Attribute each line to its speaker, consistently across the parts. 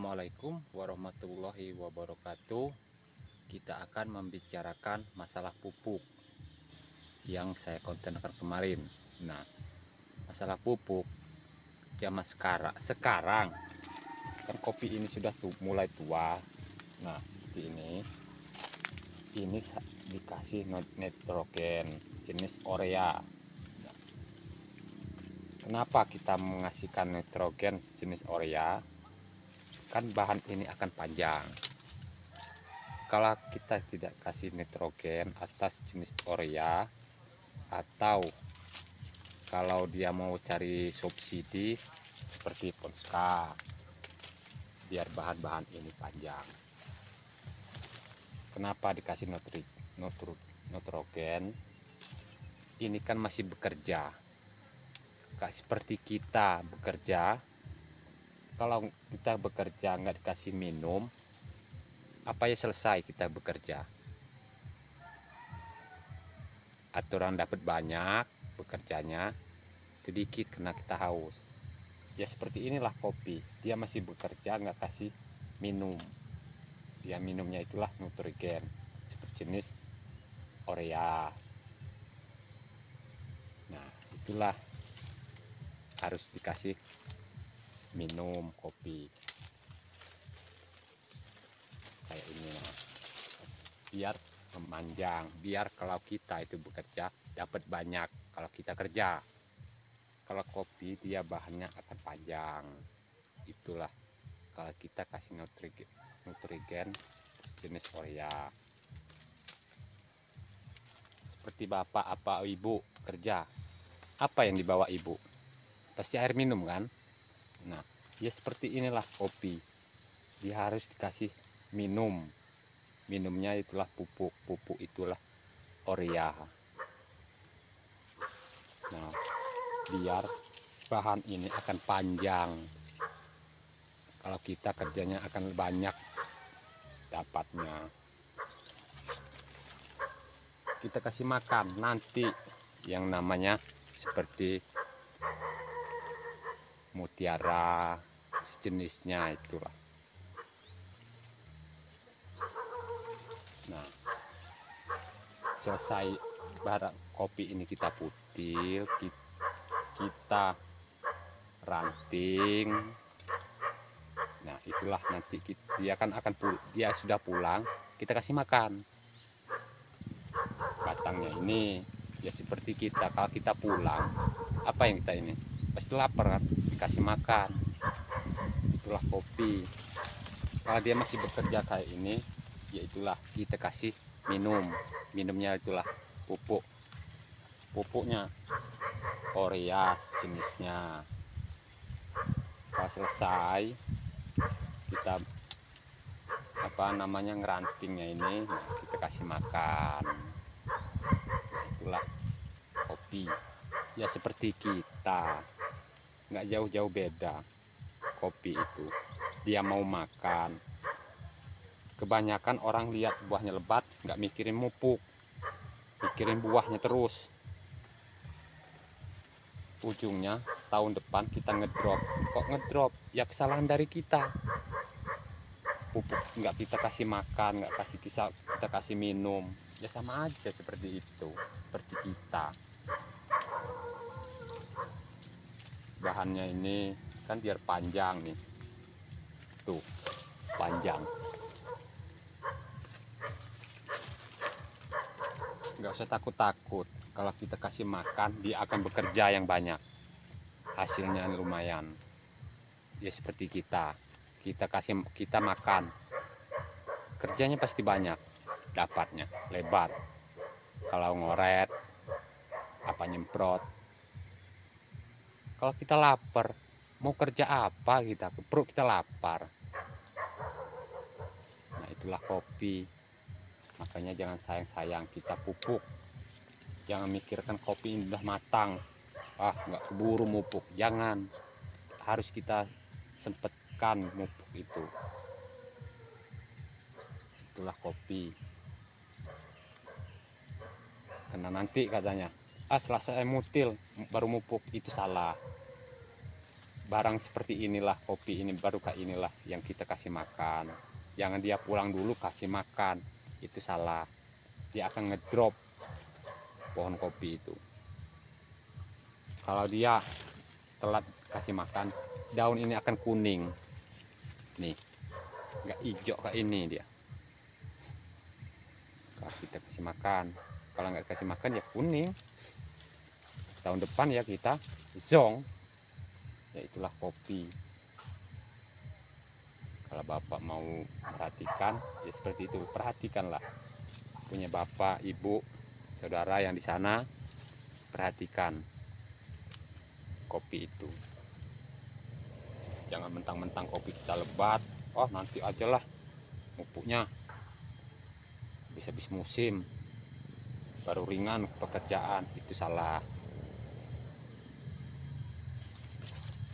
Speaker 1: Assalamualaikum warahmatullahi wabarakatuh. Kita akan membicarakan masalah pupuk yang saya kontenkan kemarin. Nah, masalah pupuk zaman sekarang kan kopi ini sudah mulai tua. Nah, seperti ini dikasih nitrogen jenis urea. Nah, kenapa kita mengasihkan nitrogen jenis urea? Kan bahan ini akan panjang. Kalau kita tidak kasih nitrogen atas jenis urea, atau kalau dia mau cari subsidi seperti Ponska, biar bahan-bahan ini panjang. Kenapa dikasih nitrogen? Ini kan masih bekerja, kayak seperti kita bekerja. Kalau kita bekerja nggak dikasih minum, apa ya selesai kita bekerja? Aturan dapat banyak, bekerjanya sedikit kena kita haus. Ya seperti inilah kopi, dia masih bekerja nggak kasih minum. Dia minumnya itulah nitrogen seperti jenis urea. Nah, itulah harus dikasih minum kopi kayak ini, nah, biar memanjang, biar kalau kita itu bekerja dapat banyak. Kalau kita kerja, kalau kopi dia bahannya akan panjang. Itulah kalau kita kasih nitrogen jenis urea. Seperti bapak apa ibu kerja, apa yang dibawa ibu? Pasti air minum kan? Nah, ya seperti inilah kopi, dia harus dikasih minum. Minumnya itulah pupuk itulah urea. Nah, biar bahan ini akan panjang. Kalau kita kerjanya akan banyak dapatnya. Kita kasih makan nanti yang namanya seperti mutiara sejenisnya itulah. Nah, selesai barang kopi ini kita putil, kita ranting. Nah, itulah nanti dia sudah pulang, kita kasih makan. Batangnya ini ya seperti kita, kalau kita pulang, apa yang kita ini? Pasti lapar kan, dikasih makan. Itulah kopi. Kalau dia masih bekerja kayak ini, ya itulah kita kasih minum. Minumnya itulah pupuknya urea jenisnya. Kalau selesai kita ngerantingnya ini, nah, kita kasih makan. Itulah kopi. Ya seperti kita, nggak jauh-jauh beda. Kopi itu dia mau makan, kebanyakan orang lihat buahnya lebat nggak mikirin mupuk, mikirin buahnya terus. Ujungnya tahun depan kita ngedrop. Kok ngedrop? Ya kesalahan dari kita. Pupuk nggak kita kasih makan, nggak kita kasih minum, ya sama aja seperti itu, seperti kita. Bahannya ini kan biar panjang nih, tuh panjang. Nggak usah takut-takut, kalau kita kasih makan dia akan bekerja yang banyak, hasilnya lumayan. Ya seperti kita makan, kerjanya pasti banyak, dapatnya lebar. Kalau ngoret apa nyemprot, kalau kita lapar mau kerja apa, perut kita lapar. Nah, itulah kopi. Makanya jangan sayang-sayang kita pupuk, jangan mikirkan kopi ini udah matang, nggak keburu mupuk. Jangan, harus kita sempatkan mupuk itu. Itulah kopi. Karena nanti katanya setelah saya mutil baru mupuk, itu salah. barang seperti inilah, kopi ini baru kayak inilah yang kita kasih makan. Jangan dia pulang dulu kasih makan, itu salah. Dia akan ngedrop pohon kopi itu. Kalau dia telat kasih makan, daun ini akan kuning nih, nggak hijau kayak ini dia. Kalau kita kasih makan, kalau nggak kasih makan ya kuning. Tahun depan ya kita zong, ya itulah kopi. Kalau bapak mau perhatikan ya seperti itu, perhatikanlah. Punya bapak, ibu, saudara yang di sana, perhatikan kopi itu. Jangan mentang-mentang kopi kita lebat, oh nanti aja lah pupuknya habis musim baru ringan pekerjaan, itu salah.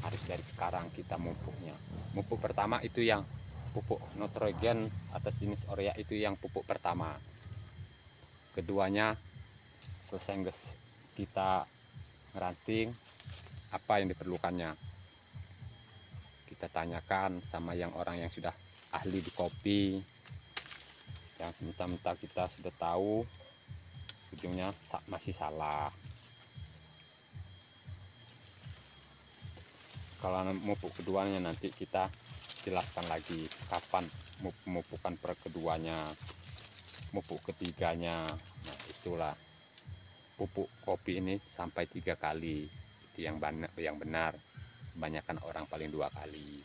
Speaker 1: Harus dari sekarang kita mupuknya. Pupuk pertama itu yang pupuk nitrogen atas jenis Orea, itu yang pupuk pertama. Keduanya selesai kita ngeranting apa yang diperlukannya, kita tanyakan sama yang orang yang sudah ahli di kopi. Yang mentah-mentah kita sudah tahu, ujungnya masih salah. Kalau mupuk keduanya nanti kita jelaskan lagi kapan mupukan per keduanya, mupuk ketiganya. Nah itulah pupuk kopi ini sampai 3 kali, itu yang benar. Kebanyakan orang paling 2 kali.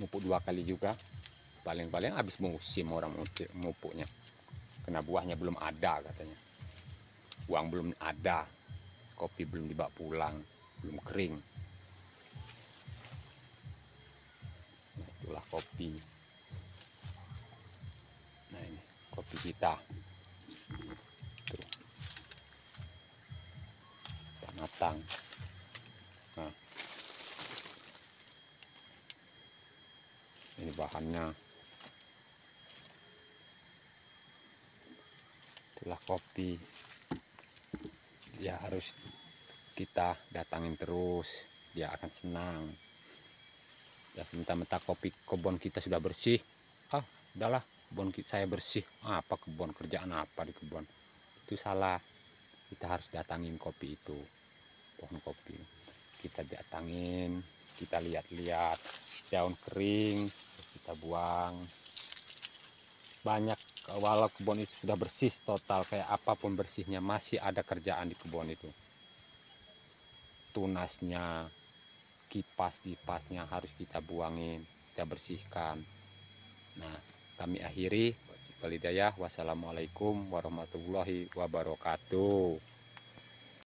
Speaker 1: Mupuk 2 kali juga paling-paling habis musim orang mupuknya, karena buahnya belum ada katanya, uang belum ada, kopi belum dibawa pulang, belum kering. Nah, itulah kopi. Nah ini kopi kita tuh, sudah matang. Nah ini bahannya, itulah kopi. Ya harus kita datangin terus, dia akan senang. Ya mentah-mentah kopi kebun kita sudah bersih, udahlah kebun saya bersih, apa kebun, kerjaan apa di kebun, itu salah. Kita harus datangin kopi itu, pohon kopi kita datangin, kita lihat-lihat daun kering kita buang. Banyak, walau kebun itu sudah bersih total kayak apapun bersihnya, masih ada kerjaan di kebun itu. Tunasnya, kipas-kipasnya harus kita buangin, kita bersihkan. Nah kami akhiri. Walhidayah, wassalamualaikum warahmatullahi wabarakatuh.